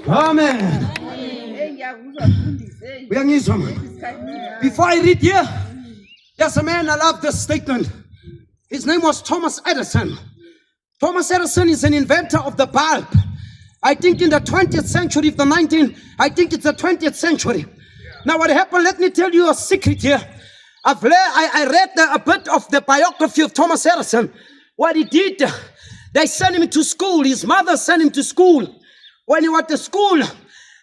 Amen. Before I read here, there's a man, I love this statement. His name was Thomas Edison. Thomas Edison is an inventor of the bulb. I think in the 20th century, I think it's the 20th century. Now what happened, let me tell you a secret here. I read a bit of the biography of Thomas Edison. What he did, they sent him to school. His mother sent him to school. When he went to school,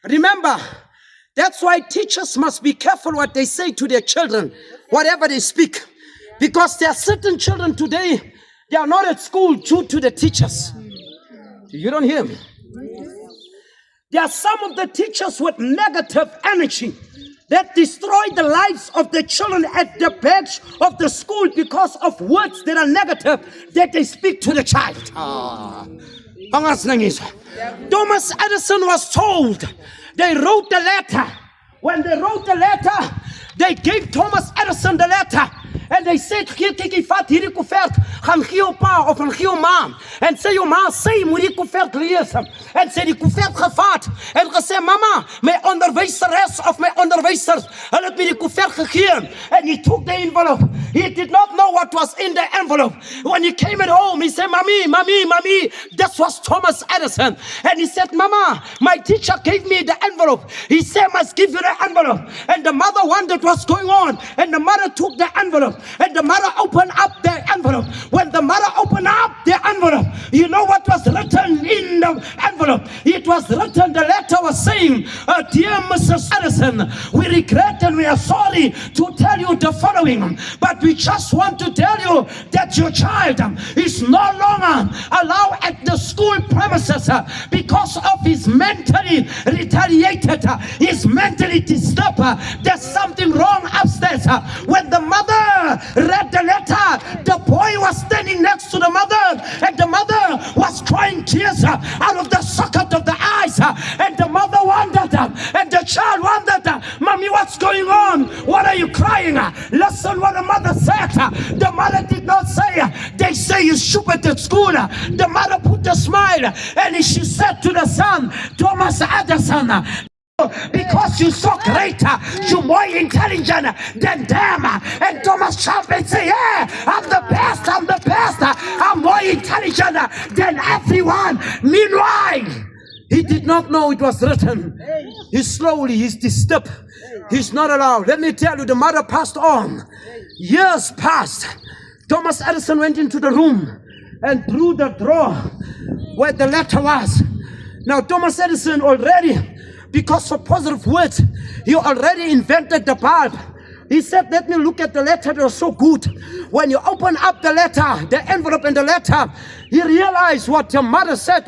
remember, that's why teachers must be careful what they say to their children, whatever they speak. Because there are certain children today, they are not at school due to the teachers. You don't hear me? There are some of the teachers with negative energy that destroy the lives of the children at the bench of the school because of words that are negative that they speak to the child. Thomas Edison was told, they wrote the letter. When they wrote the letter, they gave Thomas Edison the letter. And they said, kyk jy vat hierdie koevert, gaan gee jou pa of gaan gee jou ma. En sê jou ma, sê jy moet die koevert lees. En sê die koevert gevat. En gesê, mama, my onderwyseres of my onderwysers, hulle het my die koevert gegee. And he took the envelope. He did not know what was in the envelope. When he came at home, he said, mommy, this was Thomas Edison. And he said, mama, my teacher gave me the envelope. He said, I must give you the envelope. And the mother wondered what's going on. And the mother took the envelope. And the mother opened up the envelope. When the mother opened up the envelope, you know what was written in the envelope? It was written, the letter was saying, dear Mrs. Edison, we regret and we are sorry to tell you the following, but we just want to tell you that your child is no longer allowed at the school premises because of his mentally retaliated, his mentally disturbed. There's something wrong upstairs. When the mother read the letter, the boy was standing next to the mother, and the mother was crying tears out of the socket of the eyes, and the mother wondered, and the child wondered, mommy, what's going on? What are you crying? Listen what the mother said. The mother did not say, they say you stupid at school. The mother put a smile, and she said to the son, Thomas Edison, because you're so great, you're more intelligent than them. And Thomas jumped and said, yeah, I'm the best, I'm more intelligent than everyone. Meanwhile, he did not know it was written. He's disturbed. He's not allowed. Let me tell you, the mother passed on. Years passed. Thomas Edison went into the room and drew the drawer where the letter was. Now Thomas Edison already, because of positive words, he already invented the bulb. He said, let me look at the letter, it was so good. When you open up the letter, the envelope and the letter, he realized what his mother said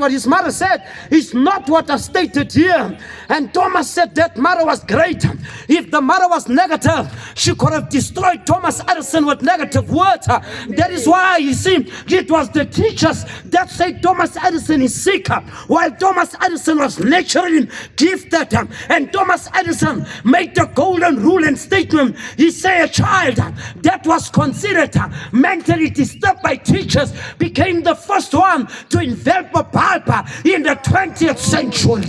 is not what I stated here. And Thomas said that mother was great. If the mother was negative, she could have destroyed Thomas Edison with negative words. That is why, you see, it was the teachers that said Thomas Edison is sick, while Thomas Edison was naturally gifted. And Thomas Edison made the golden rule and statement. He said a child that was considered mentally disturbed by teachers became the first one to invent a bulb in the 20th century.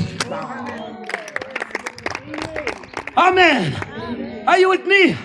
Amen. Are you with me?